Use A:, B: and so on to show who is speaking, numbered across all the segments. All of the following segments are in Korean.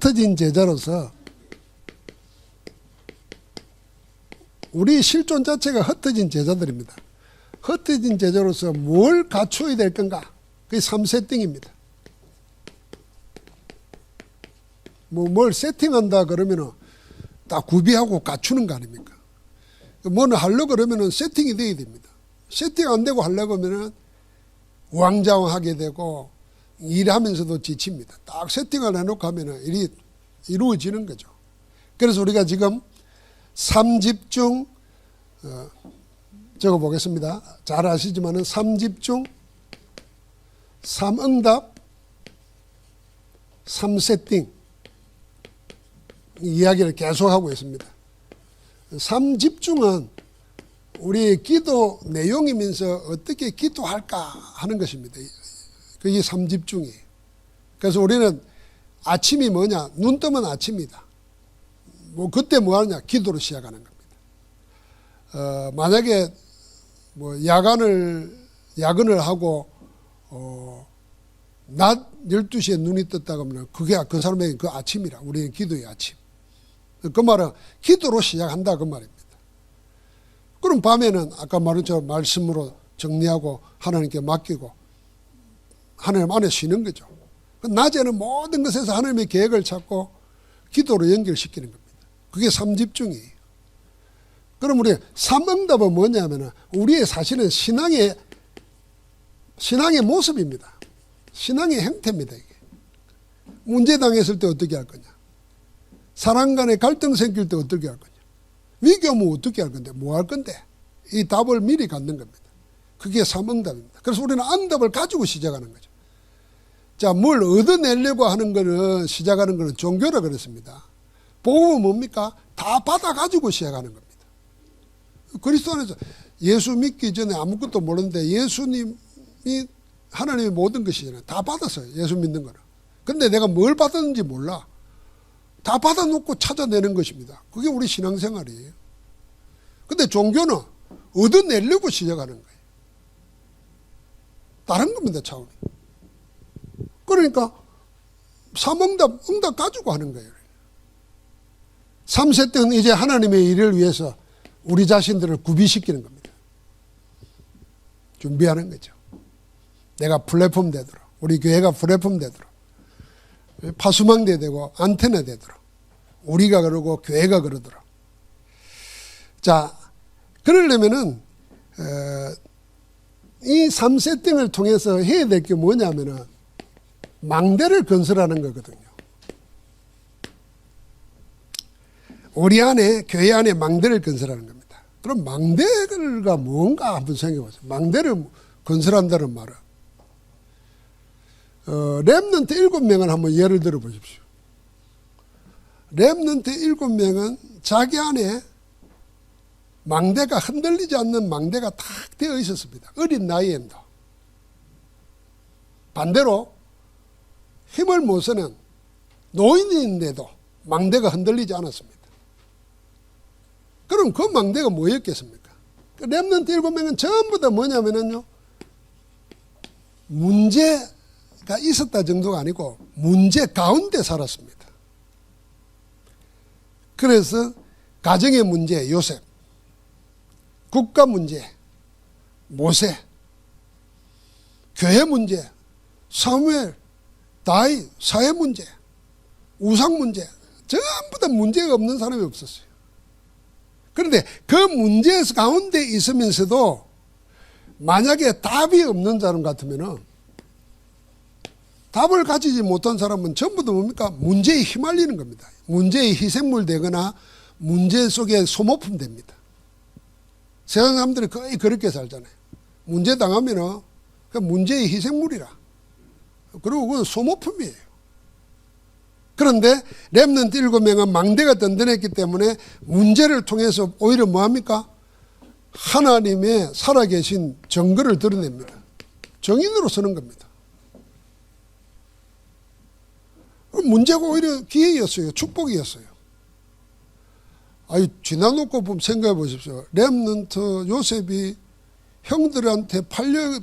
A: 흩어진 제자로서 우리 실존 자체가 흩어진 제자들입니다. 흩어진 제자로서 뭘 갖춰야 될 건가? 그게 3세팅입니다. 뭘 세팅한다 그러면은 딱 구비하고 갖추는 거 아닙니까? 뭐는 하려고 그러면은 세팅이 돼야 됩니다. 세팅 안 되고 하려고 하면은 우왕좌왕하게 되고 일하면서도 지칩니다. 딱 세팅을 해놓고 하면은 일이 이루어지는 거죠. 그래서 우리가 지금 3집중 적어 보겠습니다. 잘 아시지만은 3집중, 3응답, 3세팅 이야기를 계속하고 있습니다. 3집중은 우리의 기도 내용이면서 어떻게 기도할까 하는 것입니다. 그게 3집중이에요. 그래서 우리는 아침이 뭐냐? 눈 뜨면 아침이다. 뭐 그때 뭐 하느냐? 기도로 시작하는 겁니다. 만약에 뭐 야근을 하고 낮 12시에 눈이 떴다 그러면 그게 그 사람에게 그 아침이라. 우리는 기도의 아침. 그 말은 기도로 시작한다 그 말입니다. 그럼 밤에는 아까 말했처럼 말씀으로 정리하고 하나님께 맡기고 하나님 안에 쉬는 거죠. 낮에는 모든 것에서 하나님의 계획을 찾고 기도로 연결시키는 겁니다. 그게 3집중이에요. 그럼 우리 3응답은 뭐냐면 우리의 사실은 신앙의 모습입니다. 신앙의 형태입니다. 이게. 문제 당했을 때 어떻게 할 거냐? 사람 간에 갈등 생길 때 어떻게 할 거냐? 위기 오면 어떻게 할 건데? 뭐 할 건데? 이 답을 미리 갖는 겁니다. 그게 3응답입니다. 그래서 우리는 응답을 가지고 시작하는 거죠. 자, 뭘 얻어내려고 하는 거는 시작하는 거는 종교라 그랬습니다. 복음은 뭡니까? 다 받아가지고 시작하는 겁니다. 그리스도 안에서 예수 믿기 전에 아무것도 모르는데 예수님이 하나님의 모든 것이잖아요. 다 받았어요. 예수 믿는 거는. 근데 내가 뭘 받았는지 몰라. 다 받아놓고 찾아내는 것입니다. 그게 우리 신앙생활이에요. 근데 종교는 얻어내려고 시작하는 거예요. 다른 겁니다, 차원이. 그러니까 3응답, 응답 가지고 하는 거예요. 3세 때는 이제 하나님의 일을 위해서 우리 자신들을 구비시키는 겁니다. 준비하는 거죠. 내가 플랫폼 되도록, 우리 교회가 플랫폼 되도록, 파수망대 되고 안테나 되도록, 우리가 그러고 교회가 그러도록. 자, 그러려면은 이 3세팅을 통해서 해야 될 게 뭐냐면은 망대를 건설하는 거거든요. 우리 안에, 교회 안에 망대를 건설하는 겁니다. 그럼 망대가 뭔가 한번 생각해 보세요. 망대를 건설한다는 말은 렘넌트 7명을 한번 예를 들어 보십시오. 렘넌트 7명은 자기 안에 망대가 흔들리지 않는 망대가 딱 되어 있었습니다. 어린 나이에도. 반대로 힘을 못 쓰는 노인인데도 망대가 흔들리지 않았습니다. 그럼 그 망대가 뭐였겠습니까? 그 렘넌트 7명은 전부 다 뭐냐면요, 문제가 있었다 정도가 아니고 문제 가운데 살았습니다. 그래서 가정의 문제 요셉, 국가 문제 모세, 교회 문제 사무엘, 다윗, 사회 문제, 우상 문제, 전부 다 문제가 없는 사람이 없었어요. 그런데 그 문제 가운데 있으면서도 만약에 답이 없는 사람 같으면은, 답을 가지지 못한 사람은 전부 다 뭡니까? 문제에 휘말리는 겁니다. 문제에 희생물 되거나 문제 속에 소모품 됩니다. 세상 사람들이 거의 그렇게 살잖아요. 문제 당하면은 그 문제의 희생물이라. 그리고 그건 소모품이에요. 그런데 렘넌트 7명은 망대가 든든했기 때문에 문제를 통해서 오히려 뭐합니까? 하나님의 살아계신 증거를 드러냅니다. 정인으로 서는 겁니다. 문제가 오히려 기회였어요. 축복이었어요. 아니, 지나놓고 보면 생각해 보십시오. 렘넌트 요셉이 형들한테 팔려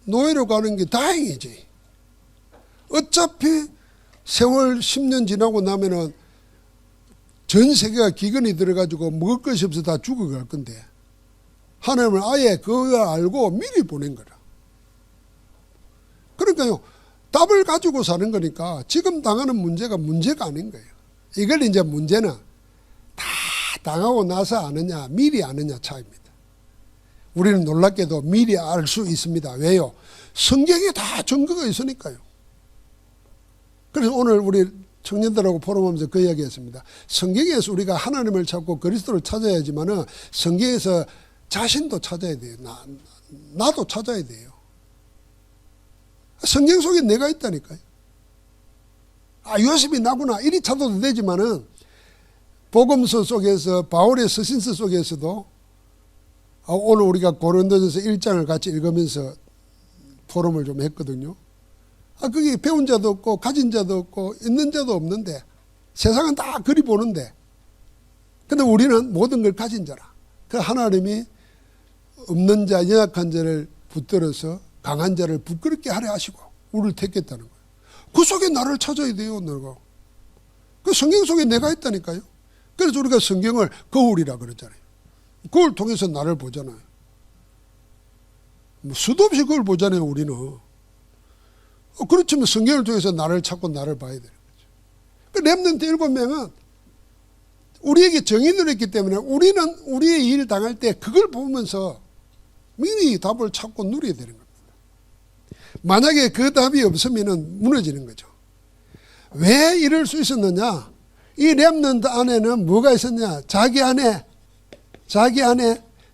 A: 노예로 가는 게 다행이지. 어차피 세월 10년 지나고 나면은 전 세계가 기근이 들어가지고 먹을 것이 없어 다 죽어갈 건데 하나님은 아예 그걸 알고 미리 보낸 거라. 그러니까요, 답을 가지고 사는 거니까 지금 당하는 문제가 아닌 거예요. 이걸 이제 문제는 다 당하고 나서 아느냐 미리 아느냐 차이입니다. 우리는 놀랍게도 미리 알 수 있습니다. 왜요? 성경에 다 증거가 있으니까요. 그래서 오늘 우리 청년들하고 포럼하면서 그 이야기했습니다. 성경에서 우리가 하나님을 찾고 그리스도를 찾아야지만은 성경에서 자신도 찾아야 돼요. 나도 찾아야 돼요. 성경 속에 내가 있다니까요. 요셉이 나구나 이리 찾아도 되지만은 복음서 속에서 바울의 서신서 속에서도 오늘 우리가 고린도전서 1장을 같이 읽으면서 포럼을 좀 했거든요. 거기 배운 자도 없고 가진 자도 없고 있는 자도 없는데 세상은 다 그리 보는데 근데 우리는 모든 걸 가진 자라. 그 하나님이 없는 자 연약한 자를 붙들어서 강한 자를 부끄럽게 하려 하시고 우리를 택했다는 거예요. 그 속에 나를 찾아야 돼요. 너가. 그 성경 속에 내가 있다니까요. 그래서 우리가 성경을 거울이라 그러잖아요. 그걸 통해서 나를 보잖아요. 수도 없이 그걸 보잖아요. 우리는. 그렇지만 성경을 통해서 나를 찾고 나를 봐야 되는 거죠. 그 렘넌트 7명은 우리에게 정인을 했기 때문에 우리는 우리의 일 당할 때 그걸 보면서 미리 답을 찾고 누려야 되는 겁니다. 만약에 그 답이 없으면 무너지는 거죠. 왜 이럴 수 있었느냐? 이 렘넌트 안에는 뭐가 있었냐? 자기 안에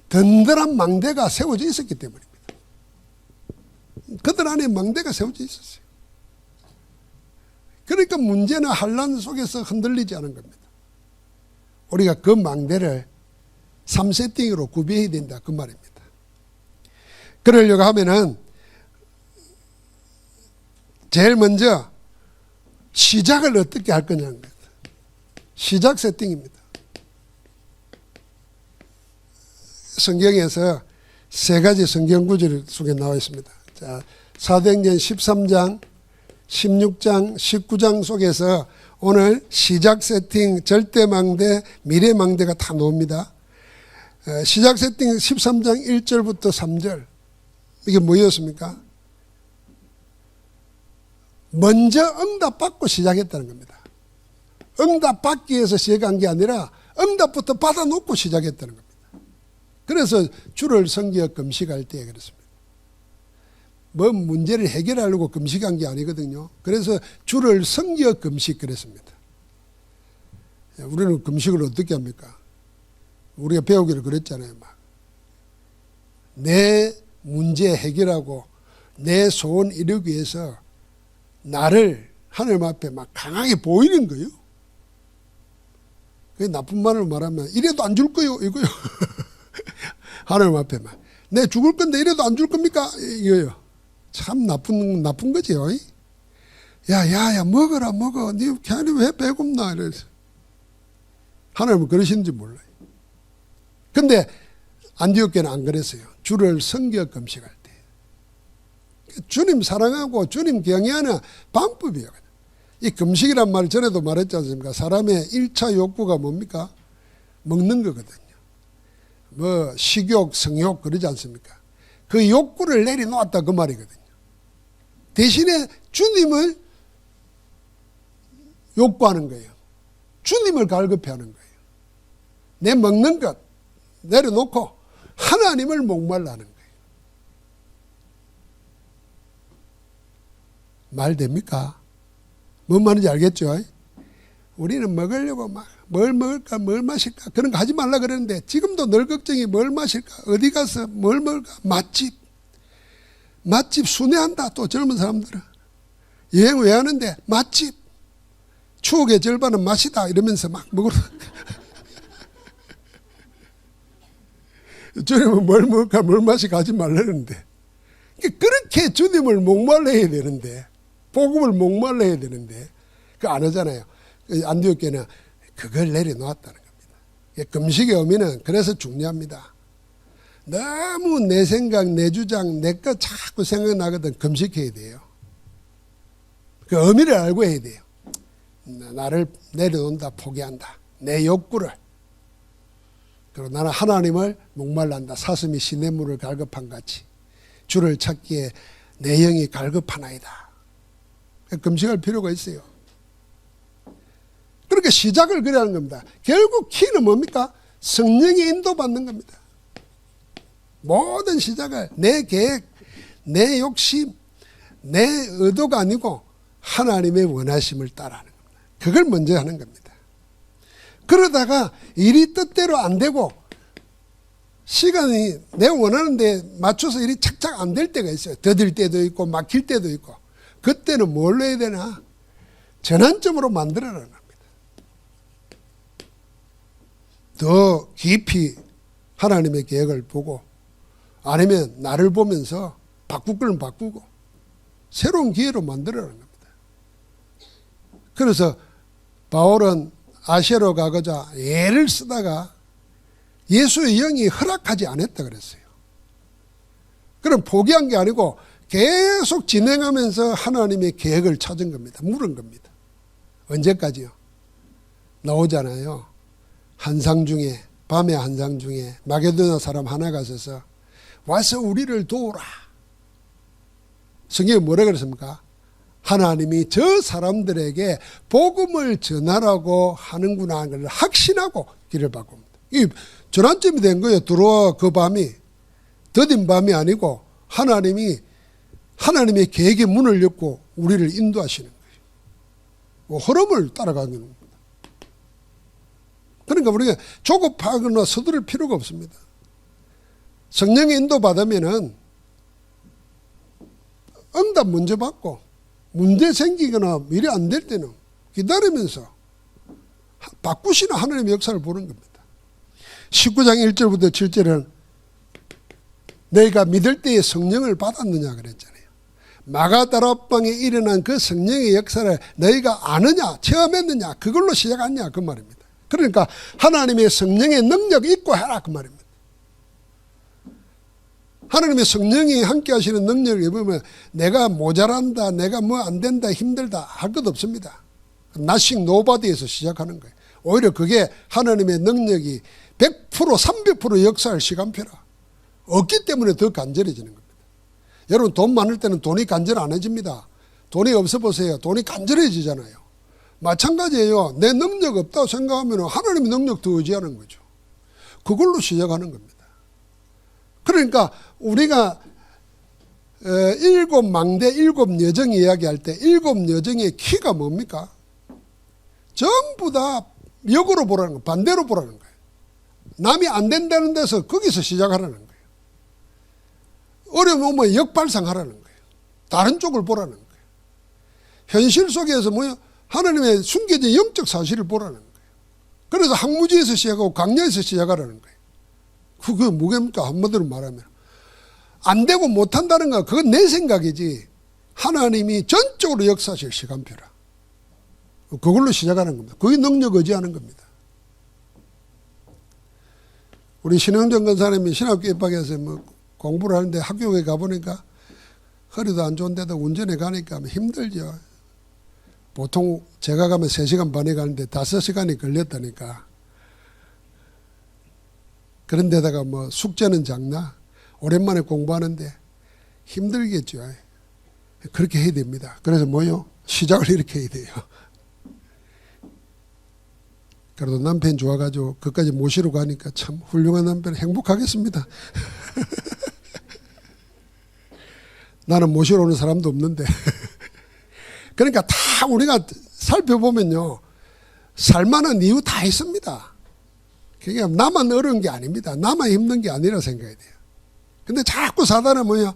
A: 든든한 망대가 세워져 있었기 때문입니다. 그들 안에 망대가 세워져 있었어요. 그러니까 문제는 환란 속에서 흔들리지 않은 겁니다. 우리가 그 망대를 3세팅으로 구비해야 된다 그 말입니다. 그러려고 하면은 제일 먼저 시작을 어떻게 할 거냐는 거예요. 시작 세팅입니다. 성경에서 세 가지 성경 구절 속에 나와 있습니다. 자, 사도행전 13장, 16장, 19장 속에서 오늘 시작 세팅, 절대 망대, 미래 망대가 다 나옵니다. 시작 세팅 13장 1절부터 3절. 이게 뭐였습니까? 먼저 응답받고 시작했다는 겁니다. 응답받기 위해서 시작한 게 아니라 응답부터 받아놓고 시작했다는 겁니다. 그래서 주를 섬겨 금식할 때 그렇습니다. 뭐 문제를 해결하려고 금식한 게 아니거든요. 그래서 주를 섬겨 금식 그랬습니다. 우리는 금식을 어떻게 합니까? 우리가 배우기를 그랬잖아요. 막. 내 문제 해결하고 내 소원 이루기 위해서 나를 하나님 앞에 막 강하게 보이는 거예요. 그게 나쁜 말로 말하면 이래도 안 줄 거요 이거요. 하나님 앞에 막 내 죽을 건데 이래도 안 줄 겁니까? 이거요. 참 나쁜 거지요. 야 먹어라 먹어. 니 괜히 왜 배고프나 이래서 하나님은 그러시는지 몰라요. 근데 안디옥교는 안 그랬어요. 주를 섬겨 금식할 때 주님 사랑하고 주님 경외하는 방법이에요. 이 금식이란 말 전에도 말했지 않습니까? 사람의 1차 욕구가 뭡니까? 먹는 거거든요. 뭐 식욕, 성욕 그러지 않습니까? 그 욕구를 내려놓았다 그 말이거든요. 대신에 주님을 욕구하는 거예요. 주님을 갈급해하는 거예요. 내 먹는 것 내려놓고 하나님을 목말라 하는 거예요. 말 됩니까? 뭔 말인지 알겠죠? 우리는 먹으려고 막 뭘 먹을까 뭘 마실까 그런 거 하지 말라 그러는데 지금도 늘 걱정이 뭘 마실까 어디 가서 뭘 먹을까 맛집 순회한다. 또 젊은 사람들은 여행 왜 하는데 맛집 추억의 절반은 맛이다 이러면서 막 먹으러 주님은 뭘 먹을까 뭘 마실까 하지 말라는데 그렇게 주님을 목말라야 되는데 복음을 목말라야 되는데 그거 안 하잖아요. 안디옥교는 그걸 내려놓았다는 겁니다. 금식의 의미는 그래서 중요합니다. 너무 내 생각 내 주장 내 것 자꾸 생각나거든. 금식해야 돼요. 그 의미를 알고 해야 돼요. 나를 내려놓는다, 포기한다. 내 욕구를. 그리고 나는 하나님을 목말란다. 사슴이 시냇물을 갈급한 같이 주를 찾기에 내 영이 갈급하나이다. 금식할 필요가 있어요. 그렇게 시작을 그래야 하는 겁니다. 결국 키는 뭡니까? 성령의 인도받는 겁니다. 모든 시작을 내 계획, 내 욕심, 내 의도가 아니고 하나님의 원하심을 따라하는 겁니다. 그걸 먼저 하는 겁니다. 그러다가 일이 뜻대로 안 되고 시간이 내가 원하는 데 맞춰서 일이 착착 안 될 때가 있어요. 더딜 때도 있고 막힐 때도 있고. 그때는 뭘로 해야 되나? 전환점으로 만들어라는 겁니다. 더 깊이 하나님의 계획을 보고 아니면 나를 보면서 바꿀 건 바꾸고 새로운 기회로 만들어라는 겁니다. 그래서 바울은 아시아로 가고자 애를 쓰다가 예수의 영이 허락하지 않았다 그랬어요. 그럼 포기한 게 아니고 계속 진행하면서 하나님의 계획을 찾은 겁니다. 물은 겁니다. 언제까지요? 나오잖아요. 한상 중에, 밤의 한상 중에 마게도냐 사람 하나가 있어서 와서 우리를 도우라. 성경에 뭐라 그랬습니까? 하나님이 저 사람들에게 복음을 전하라고 하는구나 하는 걸 확신하고 길을 바꿉니다. 이 전환점이 된 거예요. 들어와 그 밤이 더딘 밤이 아니고 하나님의 계획의 문을 엮고 우리를 인도하시는 거예요. 흐름을 따라가는 겁니다. 그러니까 우리가 조급하거나 서두를 필요가 없습니다. 성령의 인도 받으면은 응답 먼저 받고 문제 생기거나 일이 안 될 때는 기다리면서 바꾸시는 하나님의 역사를 보는 겁니다. 19장 1절부터 7절은 너희가 믿을 때에 성령을 받았느냐 그랬잖아요. 마가다락방에 일어난 그 성령의 역사를 너희가 아느냐 체험했느냐 그걸로 시작하냐 그 말입니다. 그러니까 하나님의 성령의 능력 잊고 해라 그 말입니다. 하나님의 성령이 함께 하시는 능력을 입으면 내가 모자란다, 내가 뭐 안 된다, 힘들다 할 것 없습니다. nothing, nobody에서 시작하는 거예요. 오히려 그게 하나님의 능력이 100%, 300% 역사할 시간표라. 없기 때문에 더 간절해지는 겁니다. 여러분 돈 많을 때는 돈이 간절 안 해집니다. 돈이 없어 보세요. 돈이 간절해지잖아요. 마찬가지예요. 내 능력 없다고 생각하면 하나님의 능력 더 의지하는 거죠. 그걸로 시작하는 겁니다. 그러니까 우리가 일곱 망대, 일곱 여정 이야기할 때 일곱 여정의 키가 뭡니까? 전부 다 역으로 보라는 거예요. 반대로 보라는 거예요. 남이 안 된다는 데서 거기서 시작하라는 거예요. 어려움 오면 역발상하라는 거예요. 다른 쪽을 보라는 거예요. 현실 속에서 뭐요? 하나님의 숨겨진 영적 사실을 보라는 거예요. 그래서 항무지에서 시작하고 강야에서 시작하라는 거예요. 그게 뭐겠습니까? 한마디로 말하면. 안 되고 못한다는 거 그건 내 생각이지 하나님이 전적으로 역사하실 시간표라. 그걸로 시작하는 겁니다. 그게 능력 의지하는 겁니다. 우리 신흥정 권사님이 신학교 입학해서 뭐 공부를 하는데 학교에 가보니까 허리도 안 좋은데도 운전해 가니까 힘들죠. 보통 제가 가면 3시간 반에 가는데 5시간이 걸렸다니까. 그런데다가 뭐 숙제는 장나 오랜만에 공부하는데 힘들겠죠. 그렇게 해야 됩니다. 그래서 뭐요? 시작을 이렇게 해야 돼요. 그래도 남편 좋아가지고 그까지 모시러 가니까 참 훌륭한 남편 행복하겠습니다. 나는 모시러 오는 사람도 없는데. 그러니까 다 우리가 살펴보면요. 살만한 이유 다 있습니다. 그게 나만 어려운 게 아닙니다. 나만 힘든 게 아니라 생각해야 돼요. 근데 자꾸 사단은 뭐냐.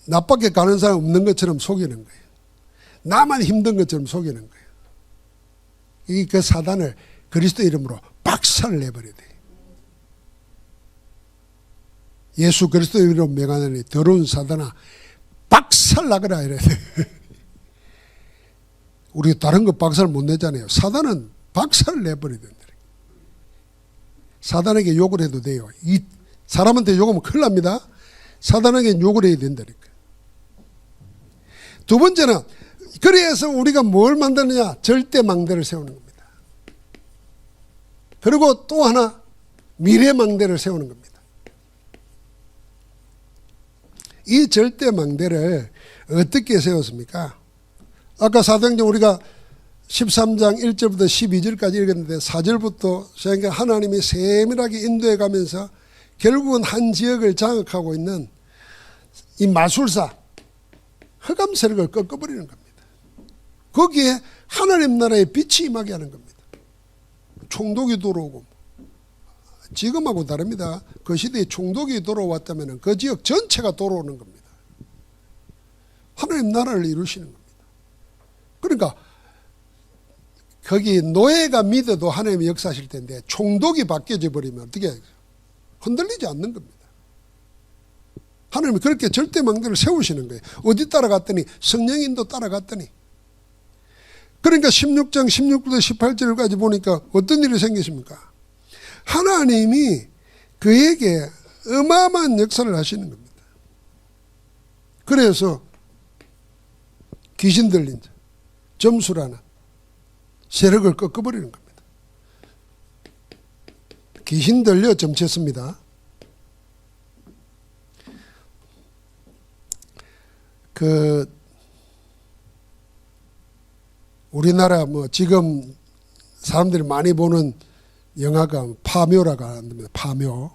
A: 나밖에 가는 사람 없는 것처럼 속이는 거예요. 나만 힘든 것처럼 속이는 거예요. 그 사단을 그리스도 이름으로 박살을 내버려야 돼요. 예수 그리스도 이름으로 명하노니 더러운 사단아 박살 나거라 이래야 돼요. 우리 다른 거 박살 못 내잖아요. 사단은 박살을 내버려야 된다. 사단에게 욕을 해도 돼요. 이 사람한테 욕하면 큰일 납니다. 사단에게 욕을 해야 된다니까. 두 번째는 그래서 우리가 뭘 만드느냐? 절대망대를 세우는 겁니다. 그리고 또 하나 미래망대를 세우는 겁니다. 이 절대망대를 어떻게 세웠습니까? 아까 사도행전 우리가 13장 1절부터 12절까지 읽었는데 4절부터 하나님이 세밀하게 인도해 가면서 결국은 한 지역을 장악하고 있는 이 마술사 흑암 세력을 꺾어버리는 겁니다. 거기에 하나님 나라의 빛이 임하게 하는 겁니다. 총독이 들어오고, 지금하고 다릅니다. 그 시대에 총독이 들어왔다면 그 지역 전체가 들어오는 겁니다. 하나님 나라를 이루시는 겁니다. 그러니까 거기 노예가 믿어도 하나님이 역사하실 텐데 총독이 바뀌어져 버리면 어떻게 해요? 흔들리지 않는 겁니다. 하나님이 그렇게 절대망대를 세우시는 거예요. 어디 따라갔더니 성령인도 따라갔더니. 그러니까 16장 16부터 18절까지 보니까 어떤 일이 생기십니까? 하나님이 그에게 어마어마한 역사를 하시는 겁니다. 그래서 귀신 들린 자, 점수라는 세력을 꺾어버리는 겁니다. 귀신 들려 점쳤습니다. 우리나라 지금 사람들이 많이 보는 영화가 파묘라고 합니다. 파묘.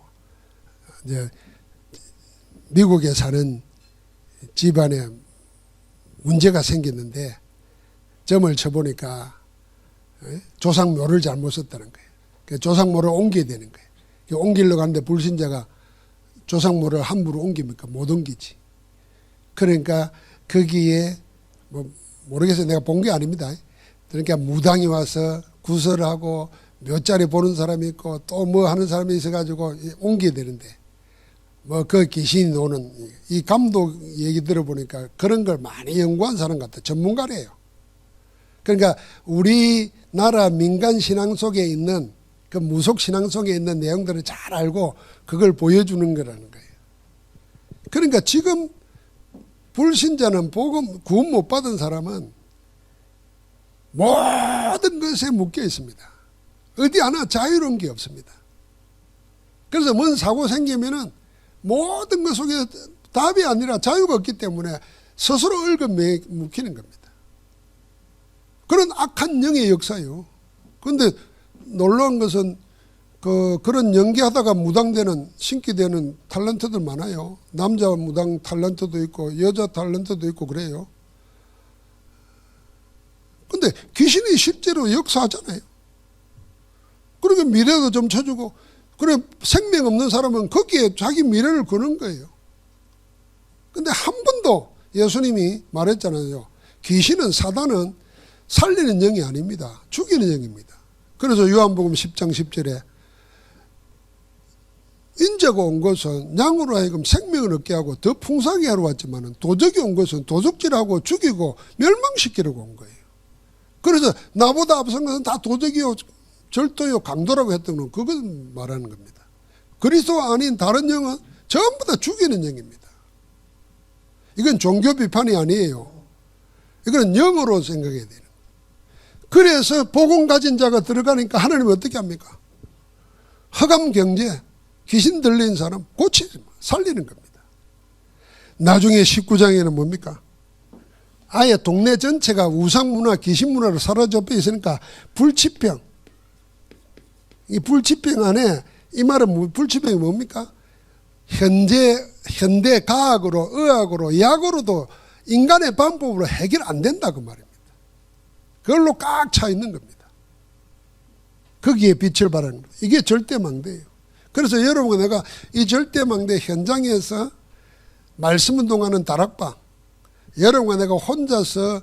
A: 이제 미국에 사는 집안에 문제가 생겼는데 점을 쳐보니까 조상묘를 잘못 썼다는 거예요. 조상묘를 옮겨야 되는 거예요. 옮기려고 하는데 불신자가 조상묘를 함부로 옮깁니까? 못 옮기지. 그러니까 거기에 모르겠어요. 내가 본 게 아닙니다. 그러니까 무당이 와서 구설하고 묘자리 보는 사람이 있고 또 뭐 하는 사람이 있어가지고 옮겨야 되는데 그 귀신이 노는 이 감독 얘기 들어보니까 그런 걸 많이 연구한 사람 같아. 전문가래요. 그러니까 우리나라 민간 신앙 속에 있는 그 무속 신앙 속에 있는 내용들을 잘 알고 그걸 보여주는 거라는 거예요. 그러니까 지금 불신자는 복음 구원 못 받은 사람은 모든 것에 묶여 있습니다. 어디 하나 자유로운 게 없습니다. 그래서 뭔 사고 생기면은 모든 것 속에 답이 아니라 자유가 없기 때문에 스스로 얽어매에 묶이는 겁니다. 그런 악한 영의 역사요. 그런데 놀라운 것은 그런 연기하다가 무당되는 신기되는 탤런트들 많아요. 남자 무당 탤런트도 있고 여자 탤런트도 있고 그래요. 근데 귀신이 실제로 역사하잖아요. 그러니까 미래도 좀 쳐주고, 그래 생명 없는 사람은 거기에 자기 미래를 거는 거예요. 근데 한 번도 예수님이 말했잖아요. 귀신은 사단은 살리는 영이 아닙니다. 죽이는 영입니다. 그래서 요한복음 10장 10절에 인자가 온 것은 양으로 하여금 생명을 얻게 하고 더 풍성하게 하러 왔지만 도적이 온 것은 도적질하고 죽이고 멸망시키려고 온 거예요. 그래서 나보다 앞선 것은 다 도적이요 절도요 강도라고 했던 건 그건 말하는 겁니다. 그리스도 아닌 다른 영은 전부 다 죽이는 영입니다. 이건 종교 비판이 아니에요. 이건 영으로 생각해야 되는 거예요. 그래서 복음 가진 자가 들어가니까 하나님은 어떻게 합니까? 흑암 경제, 귀신 들린 사람 고치지 살리는 겁니다. 나중에 19장에는 뭡니까? 아예 동네 전체가 우상문화, 귀신문화로 사로잡혀 있으니까 불치병. 이 불치병 안에 이 말은 불치병이 뭡니까? 현대 과학으로, 의학으로, 약으로도 인간의 방법으로 해결 안 된다 그 말입니다. 그걸로 꽉 차 있는 겁니다. 거기에 빛을 발하는 겁니다. 이게 절대망대예요. 그래서 여러분 내가 이 절대망대 현장에서 말씀 운동하는 다락방, 여러분과 내가 혼자서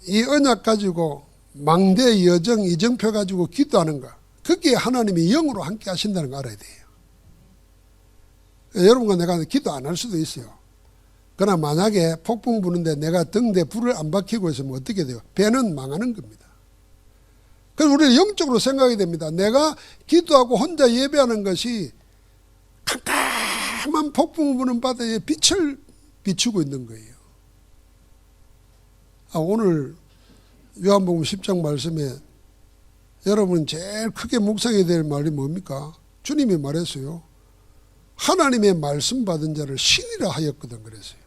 A: 이 언약 가지고 망대 여정 이정표 가지고 기도하는 거, 거기에 하나님이 영으로 함께 하신다는 거 알아야 돼요. 여러분과 내가 기도 안 할 수도 있어요. 그러나 만약에 폭풍 부는데 내가 등대 불을 안 밝히고 있으면 어떻게 돼요? 배는 망하는 겁니다. 그래서 우리는 영적으로 생각이 됩니다. 내가 기도하고 혼자 예배하는 것이 캄캄한 폭풍 부는 바다에 빛을 비추고 있는 거예요. 오늘 요한복음 10장 말씀에 여러분 제일 크게 묵상해야 될 말이 뭡니까? 주님이 말했어요. 하나님의 말씀 받은 자를 신이라 하였거든 그랬어요.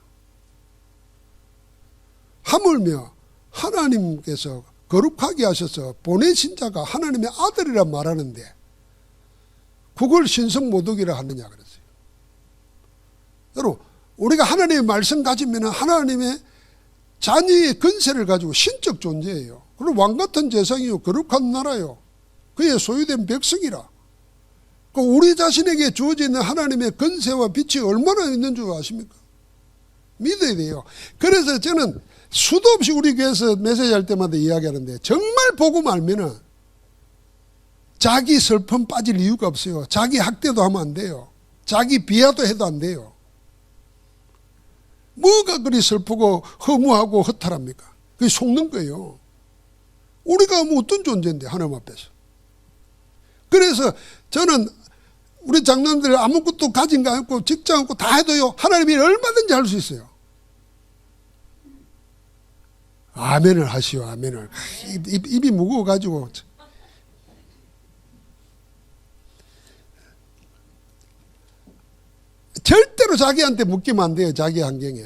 A: 하물며 하나님께서 거룩하게 하셔서 보내신 자가 하나님의 아들이라 말하는데 그걸 신성모독이라 하느냐 그랬어요. 여러분 우리가 하나님의 말씀 가지면 하나님의 자녀의 근세를 가지고 신적 존재예요. 그리고 왕같은 재상이요 거룩한 나라요 그의 소유된 백성이라. 우리 자신에게 주어져 있는 하나님의 근세와 빛이 얼마나 있는 줄 아십니까? 믿어야 돼요. 그래서 저는 수도 없이 우리 교회에서 메시지 할 때마다 이야기하는데 정말 복음 알면은 자기 슬픔 빠질 이유가 없어요. 자기 학대도 하면 안 돼요. 자기 비하도 해도 안 돼요. 뭐가 그리 슬프고 허무하고 허탈합니까? 그게 속는 거예요. 우리가 뭐 어떤 존재인데 하나님 앞에서. 그래서 저는 우리 장로님들 아무것도 가진 거 없고 직장 없고 다 해도요 하나님이 얼마든지 할 수 있어요. 아멘을 하시오. 아멘을. 입이 무거워가지고. 절대로 자기한테 묶이면 안 돼요. 자기 환경에.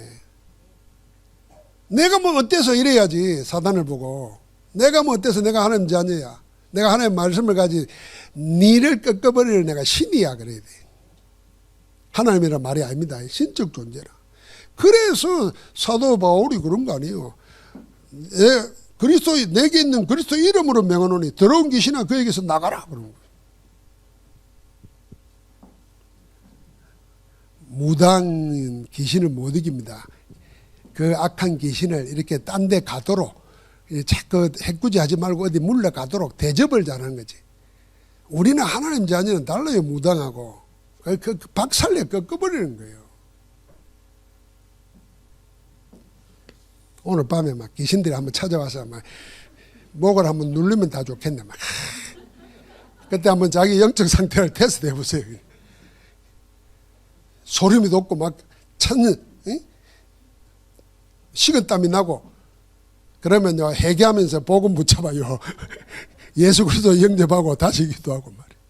A: 내가 뭐 어때서 이래야지 사단을 보고. 내가 뭐 어때서 내가 하나님 자녀야. 내가 하나님의 말씀을 가지 니를 꺾어버리는 내가 신이야 그래야 돼. 하나님이란 말이 아닙니다. 신적 존재라. 그래서 사도 바울이 그런 거 아니에요. 그리스도 내게 있는 그리스도 이름으로 명하노니 더러운 귀신아 그에게서 나가라 그런 거예요. 무당은 귀신을 못 이깁니다. 그 악한 귀신을 이렇게 딴 데 가도록 자꾸 해꾸지하지 말고 어디 물러가도록 대접을 잘하는 거지. 우리는 하나님 자녀는 달라요. 무당하고 그 박살내 꺾어버리는 거예요. 오늘 밤에 막 귀신들이 한번 찾아와서 막 목을 한번 누르면 다 좋겠네. 막 그때 한번 자기 영적 상태를 테스트 해보세요. 소름이 돋고 막 찾는 식은땀이 나고 그러면요 회개하면서 복음 붙잡아요. 예수 그리스도 영접하고 다시 기도하고 말이에요.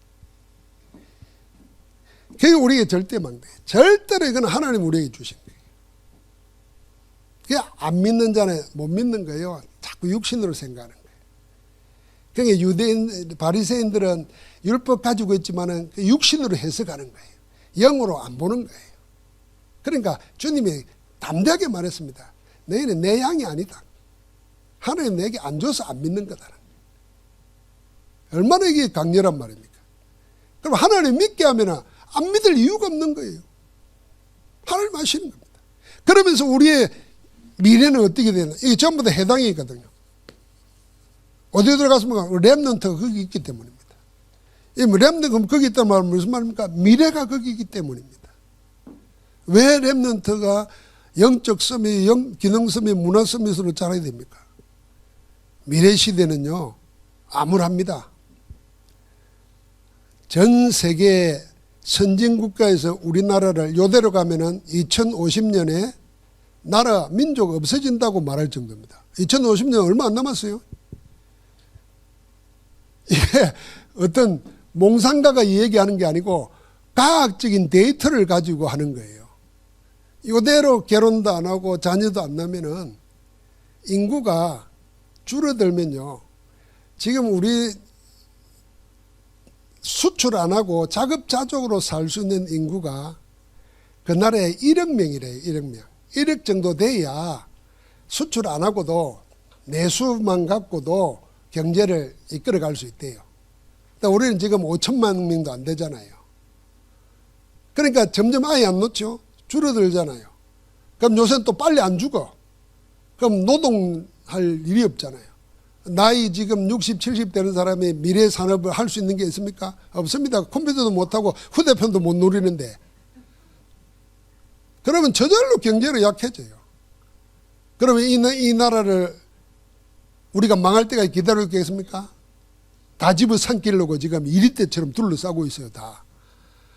A: 그게 우리에게 절대 망대. 절대로 이건 하나님 우리에게 주신 거예요. 그게 안 믿는 자는 못 믿는 거예요. 자꾸 육신으로 생각하는 거예요. 그러니까 유대인 바리새인들은 율법 가지고 있지만은 육신으로 해석하는 거예요. 영으로 안 보는 거예요. 그러니까 주님이 담대하게 말했습니다. 너희는 내 양이 아니다. 하나님 내게 안 줘서 안 믿는 거다. 얼마나 이게 강렬한 말입니까? 그럼 하나님 믿게 하면 안 믿을 이유가 없는 거예요. 하나님 아시는 겁니다. 그러면서 우리의 미래는 어떻게 되나? 이게 전부 다 해당이거든요. 어디 들어갔습니까? 렘넌트가 거기 있기 때문입니다. 이 렘넌트가 거기 있다는 말은 무슨 말입니까? 미래가 거기 있기 때문입니다. 왜 렘넌트가 영적 서밋, 기능서밋, 문화서밋으로 자라야 됩니까? 미래 시대는요 암울합니다. 전 세계 선진국가에서 우리나라를 요대로 가면은 2050년에 나라 민족 없어진다고 말할 정도입니다. 2050년 얼마 안 남았어요. 이게 어떤 몽상가가 얘기하는 게 아니고 과학적인 데이터를 가지고 하는 거예요. 이대로 결혼도 안 하고 자녀도 안 나면은 인구가 줄어들면요. 지금 우리 수출 안 하고 자급자족으로 살 수 있는 인구가 그날에 1억 명이래요. 1억 명. 1억 정도 돼야 수출 안 하고도 내수만 갖고도 경제를 이끌어 갈 수 있대요. 우리는 지금 5천만 명도 안 되잖아요. 그러니까 점점 아예 안 놓죠. 줄어들잖아요. 그럼 요새는 또 빨리 안 죽어. 그럼 노동할 일이 없잖아요. 나이 지금 60, 70 되는 사람이 미래 산업을 할 수 있는 게 있습니까? 없습니다. 컴퓨터도 못하고 휴대폰도 못 누리는데. 그러면 저절로 경제로 약해져요. 그러면 이 나라를 우리가 망할 때가 기다리고 있겠습니까? 다 집어삼키려고 지금 이리떼처럼 둘러싸고 있어요. 다.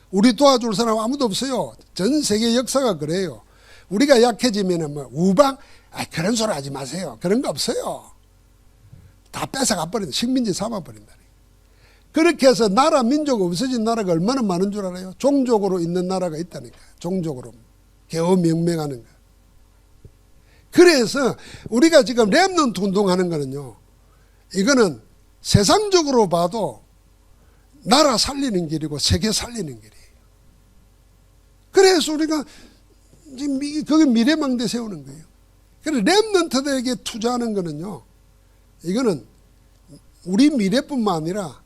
A: 우리 도와줄 사람 아무도 없어요. 전 세계 역사가 그래요. 우리가 약해지면 뭐 우방 그런 소리 하지 마세요. 그런 거 없어요. 다 뺏어가 버린다. 식민지 삼아버린다. 그렇게 해서 나라 민족 없어진 나라가 얼마나 많은 줄 알아요? 종족으로 있는 나라가 있다니까. 종족으로 겨우 명명하는 거. 그래서 우리가 지금 렘넌트 운동하는 거는요, 이거는 세상적으로 봐도 나라 살리는 길이고 세계 살리는 길이에요. 그래서 우리가 지금 거기 미래망대 세우는 거예요. 그래서 렘넌트들에게 투자하는 거는요, 이거는 우리 미래뿐만 아니라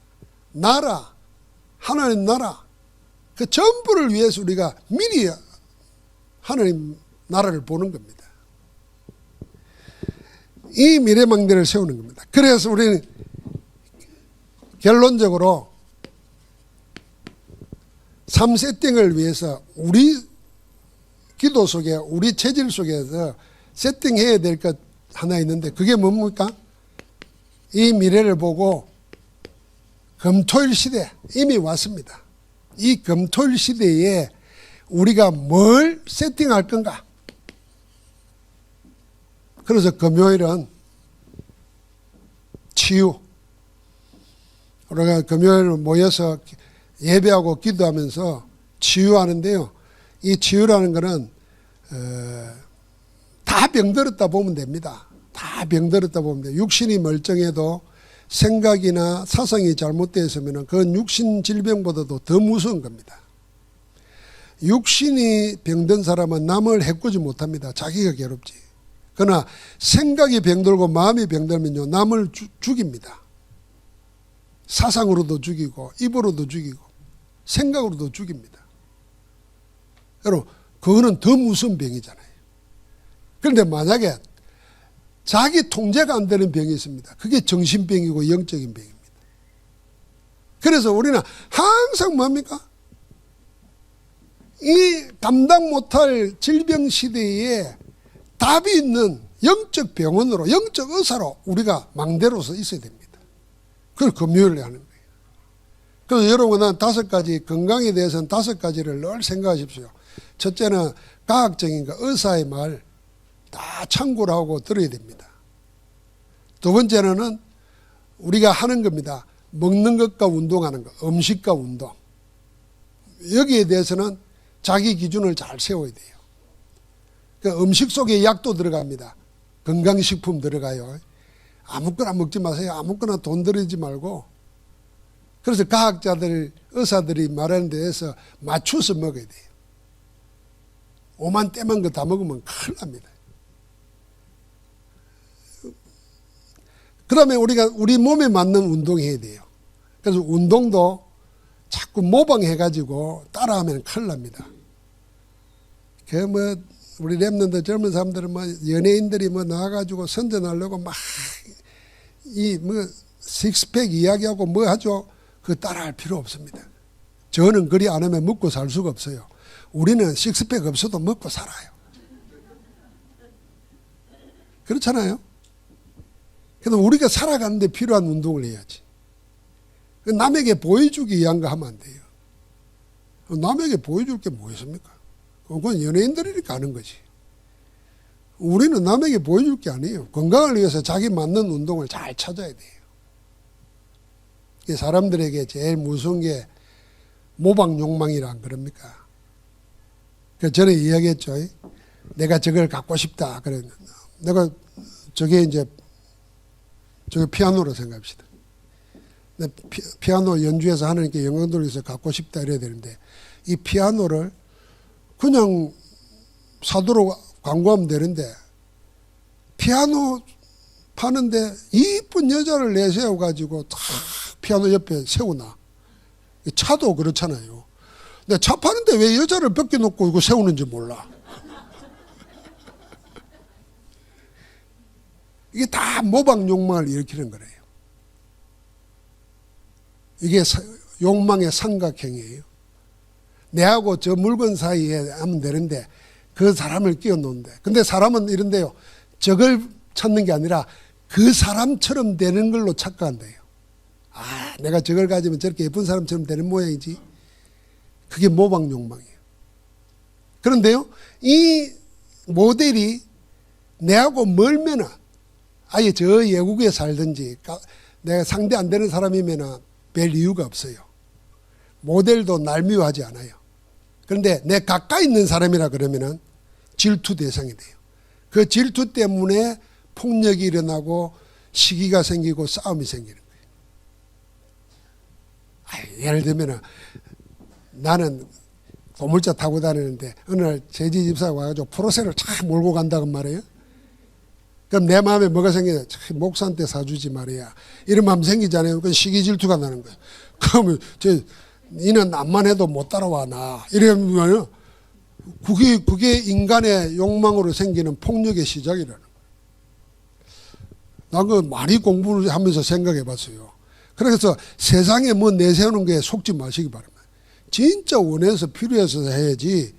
A: 나라, 하나님 나라, 그 전부를 위해서 우리가 미리 하나님 나라를 보는 겁니다. 이 미래망대를 세우는 겁니다. 그래서 우리는 결론적으로 3세팅을 위해서 우리 기도 속에, 우리 체질 속에서 세팅해야 될 것 하나 있는데, 그게 뭡니까? 이 미래를 보고 금토일 시대 이미 왔습니다. 이 금토일 시대에 우리가 뭘 세팅할 건가? 그래서 금요일은 치유. 우리가 금요일 모여서 예배하고 기도하면서 치유하는데요. 이 치유라는 것은 다 병들었다 보면 됩니다. 다 병들었다 보면 돼요. 육신이 멀쩡해도 생각이나 사상이 잘못되어 있으면 그건 육신 질병보다도 더 무서운 겁니다. 육신이 병든 사람은 남을 해꾸지 못합니다. 자기가 괴롭지. 그러나 생각이 병들고 마음이 병들면요, 남을 죽입니다. 사상으로도 죽이고 입으로도 죽이고 생각으로도 죽입니다. 여러분, 그거는 더 무서운 병이잖아요. 그런데 만약에 자기 통제가 안 되는 병이 있습니다. 그게 정신병이고 영적인 병입니다. 그래서 우리는 항상 뭡니까? 이 감당 못할 질병 시대에 답이 있는 영적 병원으로, 영적 의사로 우리가 망대로서 있어야 됩니다. 그걸 금요일에 하는 거예요. 그래서 여러분은 5가지, 건강에 대해서는 5가지를 늘 생각하십시오. 첫째는 과학적인 거, 의사의 말 다 참고를 하고 들어야 됩니다. 두 번째는 우리가 하는 겁니다. 먹는 것과 운동하는 것, 음식과 운동. 여기에 대해서는 자기 기준을 잘 세워야 돼요. 그 음식 속에 약도 들어갑니다. 건강식품 들어가요. 아무거나 먹지 마세요. 아무거나 돈 들이지 말고. 그래서 과학자들, 의사들이 말하는 데에서 맞춰서 먹어야 돼요. 오만 떼만 거 다 먹으면 큰일 납니다. 그다음에 우리가 우리 몸에 맞는 운동해야 돼요. 그래서 운동도 자꾸 모방해가지고 따라하면 큰일 납니다. 우리 랩런들 젊은 사람들은 연예인들이 나와가지고 선전하려고 식스팩 이야기하고 하죠. 그거 따라할 필요 없습니다. 저는 그리 안 하면 먹고 살 수가 없어요. 우리는 식스팩 없어도 먹고 살아요. 그렇잖아요. 그래서 우리가 살아가는데 필요한 운동을 해야지. 남에게 보여주기 위한 거 하면 안 돼요. 남에게 보여줄 게 뭐 있습니까? 그건 연예인들이니까 하는 거지. 우리는 남에게 보여줄 게 아니에요. 건강을 위해서 자기 맞는 운동을 잘 찾아야 돼요. 사람들에게 제일 무서운 게 모방 욕망이라 안 그럽니까? 전에 이야기했죠. 내가 저걸 갖고 싶다. 그래. 내가 저게 피아노로 생각합시다. 피아노 연주해서 하나님께 영광 돌려서 갖고 싶다 이래야 되는데, 이 피아노를 그냥 사도로 광고하면 되는데, 피아노 파는데 이쁜 여자를 내세워가지고 다 피아노 옆에 세우나. 차도 그렇잖아요. 근데 차 파는데 왜 여자를 벗겨놓고 이거 세우는지 몰라. 이게 다 모방 욕망을 일으키는 거래요. 이게 욕망의 삼각형이에요. 내하고 저 물건 사이에 하면 되는데 그 사람을 끼워 놓는데, 근데 사람은 이런데요, 저걸 찾는 게 아니라 그 사람처럼 되는 걸로 착각한대요. 아, 내가 저걸 가지면 저렇게 예쁜 사람처럼 되는 모양이지. 그게 모방 욕망이에요. 그런데요, 이 모델이 내하고 멀면은 아예 저 외국에 살든지 내가 상대 안 되는 사람이면은 별 이유가 없어요. 모델도 날 미워하지 않아요. 그런데 내 가까이 있는 사람이라 그러면은 질투 대상이 돼요. 그 질투 때문에 폭력이 일어나고 시기가 생기고 싸움이 생기는 거예요. 예를 들면은 나는 고물차 타고 다니는데 어느 날 제지 집사가 와가지고 포르쉐를 쫙 몰고 간다고 말이에요. 그럼 내 마음에 뭐가 생겨요? 목사한테 사주지 말이야. 이런 마음 생기잖아요. 그건 시기 질투가 나는 거예요. 그러면 이는 남만 해도 못 따라와 나. 이러면 그게 인간의 욕망으로 생기는 폭력의 시작이라는 거예요. 난 그 많이 공부를 하면서 생각해 봤어요. 그래서 세상에 뭐 내세우는 거에 속지 마시기 바랍니다. 진짜 원해서 필요해서 해야지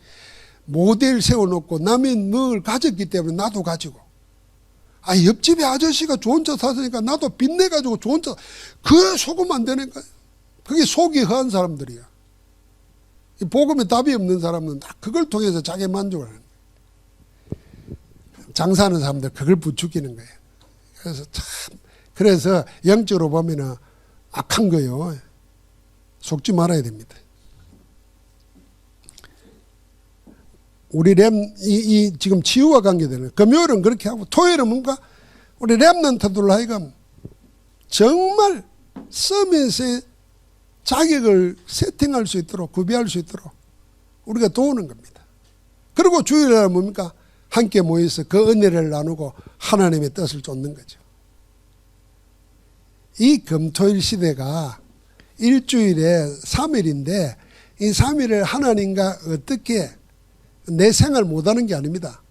A: 모델 세워놓고 남이 뭘 가졌기 때문에 나도 가지고 옆집에 아저씨가 좋은 차 탔으니까 나도 빚내가지고 좋은 차 그래 속으면 안 되는 거예요. 그게 속이 허한 사람들이야. 이 복음에 답이 없는 사람은 다 그걸 통해서 자기 만족을 하는 거예요. 장사하는 사람들 그걸 부추기는 거예요. 그래서 영적으로 보면은 악한 거요. 속지 말아야 됩니다. 우리 지금 치유와 관계되는 금요일은 그렇게 하고 토요일은 뭔가 우리 렘넌트들 하여금 정말 서밋의 자격을 세팅할 수 있도록 구비할 수 있도록 우리가 도우는 겁니다. 그리고 주일날 뭡니까? 함께 모여서 그 은혜를 나누고 하나님의 뜻을 쫓는 거죠. 이 금토일 시대가 일주일에 3일인데 이 3일을 하나님과 어떻게 내 생활 못하는 게 아닙니다.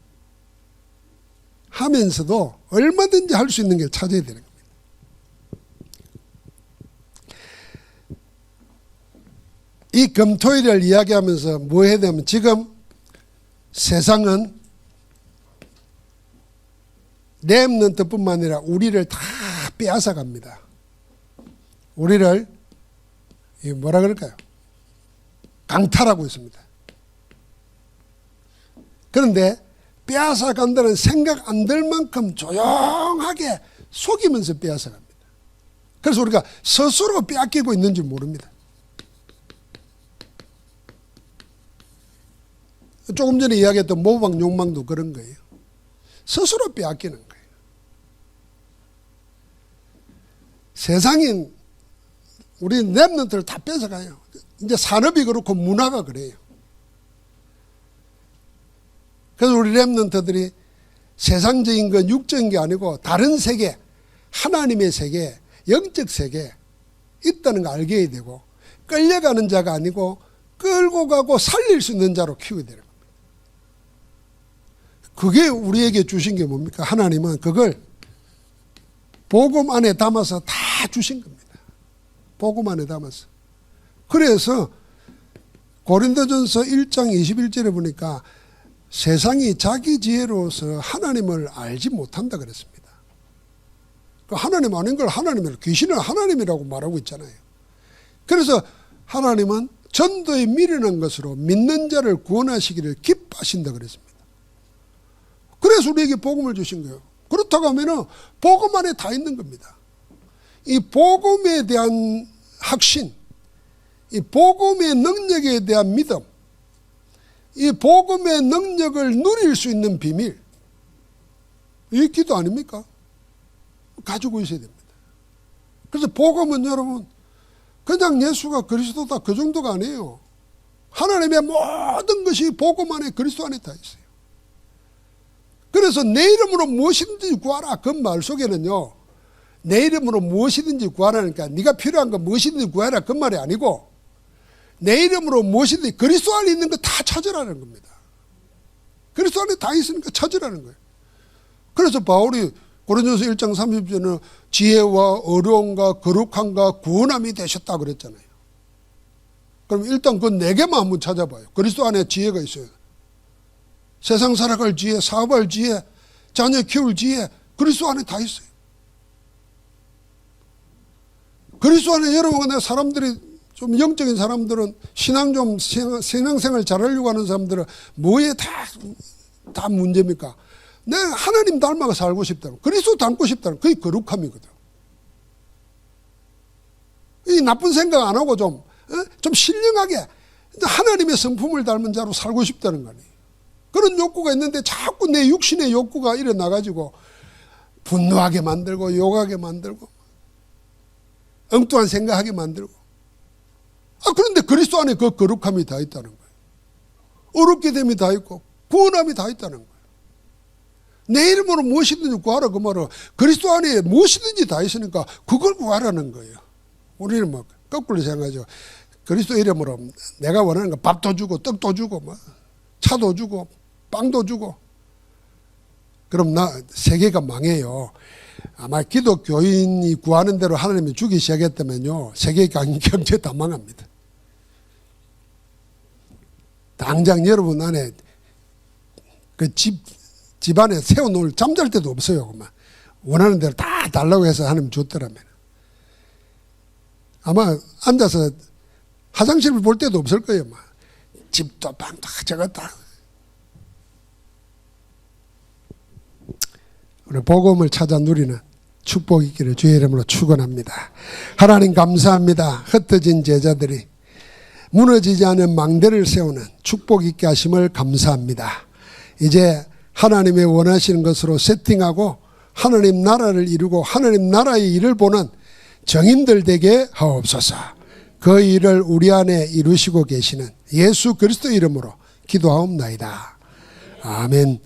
A: 하면서도 얼마든지 할 수 있는 게 찾아야 되는 겁니다. 이 금토일을 이야기하면서 뭐 해야 되면 지금 세상은 렘넌트뿐만 아니라 우리를 다 빼앗아 갑니다. 우리를 뭐라 그럴까요? 강탈하고 있습니다. 그런데 빼앗아 간다는 생각 안 들 만큼 조용하게 속이면서 빼앗아 갑니다. 그래서 우리가 스스로 빼앗기고 있는지 모릅니다. 조금 전에 이야기했던 모방 욕망도 그런 거예요. 스스로 빼앗기는 거예요. 세상인 우리 렘넌트를 다 뺏어가요. 이제 산업이 그렇고 문화가 그래요. 그래서 우리 렘넌트들이 세상적인 건 육적인 게 아니고 다른 세계, 하나님의 세계, 영적 세계 있다는 거 알게 해야 되고 끌려가는 자가 아니고 끌고 가고 살릴 수 있는 자로 키워야 되는 겁니다. 그게 우리에게 주신 게 뭡니까? 하나님은 그걸 복음 안에 담아서 다 주신 겁니다. 복음 안에 담아서. 그래서 고린도전서 1장 21절에 보니까 세상이 자기 지혜로서 하나님을 알지 못한다 그랬습니다. 그 하나님 아닌 걸 하나님을, 귀신을 하나님이라고 말하고 있잖아요. 그래서 하나님은 전도에 미련한 것으로 믿는 자를 구원하시기를 기뻐하신다 그랬습니다. 그래서 우리에게 복음을 주신 거예요. 그렇다고 하면은 복음 안에 다 있는 겁니다. 이 복음에 대한 확신, 이 복음의 능력에 대한 믿음, 이 복음의 능력을 누릴 수 있는 비밀, 이 기도 아닙니까? 가지고 있어야 됩니다. 그래서 복음은 여러분 그냥 예수가 그리스도다 그 정도가 아니에요. 하나님의 모든 것이 복음 안에 그리스도 안에 다 있어요. 그래서 내 이름으로 무엇이든지 구하라 그 말 속에는요, 내 이름으로 무엇이든지 구하라니까 네가 필요한 거 무엇이든지 구하라 그 말이 아니고 내 이름으로 무엇이든지 그리스도 안에 있는 거 다 찾으라는 겁니다. 그리스도 안에 다 있으니까 찾으라는 거예요. 그래서 바울이 고린도서 1장 30절에는 지혜와 어려움과 거룩함과 구원함이 되셨다 그랬잖아요. 그럼 일단 그 네 개만 한번 찾아봐요. 그리스도 안에 지혜가 있어요. 세상 살아갈 지혜, 사업할 지혜, 자녀 키울 지혜, 그리스도 안에 다 있어요. 그리스도 안에 여러분, 사람들이 좀 영적인 사람들은 신앙생활 잘하려고 하는 사람들은 뭐에 다 문제입니까? 내가 하나님 닮아가 살고 싶다는, 그리스도 닮고 싶다는 그게 거룩함이거든. 이 나쁜 생각 안 하고 좀 신령하게 하나님의 성품을 닮은 자로 살고 싶다는 거니. 그런 욕구가 있는데 자꾸 내 육신의 욕구가 일어나가지고 분노하게 만들고 욕하게 만들고 엉뚱한 생각하게 만들고. 그런데 그리스도 안에 그 거룩함이 다 있다는 거예요. 어렵게 됨이 다 있고 구원함이 다 있다는 거예요. 내 이름으로 무엇이든지 구하라 그 말은 그리스도 안에 무엇이든지 다 있으니까 그걸 구하라는 거예요. 우리는 뭐 거꾸로 생각하죠. 그리스도 이름으로 내가 원하는 거 밥도 주고 떡도 주고 뭐 차도 주고 빵도 주고 그럼 세계가 망해요. 아마 기독교인이 구하는 대로 하나님이 주기 시작했다면요 세계 경제 다 망합니다. 당장 여러분 안에 그 집안에 세워놓을 잠잘 데도 없어요. 원하는 대로 다 달라고 해서 하나님 줬더라면 아마 앉아서 화장실을 볼 데도 없을 거예요. 집도 방도 저거 다. 우리 복음을 찾아 누리는 축복 있기를 주의 이름으로 축원합니다. 하나님 감사합니다. 흩어진 제자들이 무너지지 않은 망대를 세우는 축복 있게 하심을 감사합니다. 이제 하나님의 원하시는 것으로 세팅하고 하나님 나라를 이루고 하나님 나라의 일을 보는 정인들 되게 하옵소서. 그 일을 우리 안에 이루시고 계시는 예수 그리스도 이름으로 기도하옵나이다. 아멘.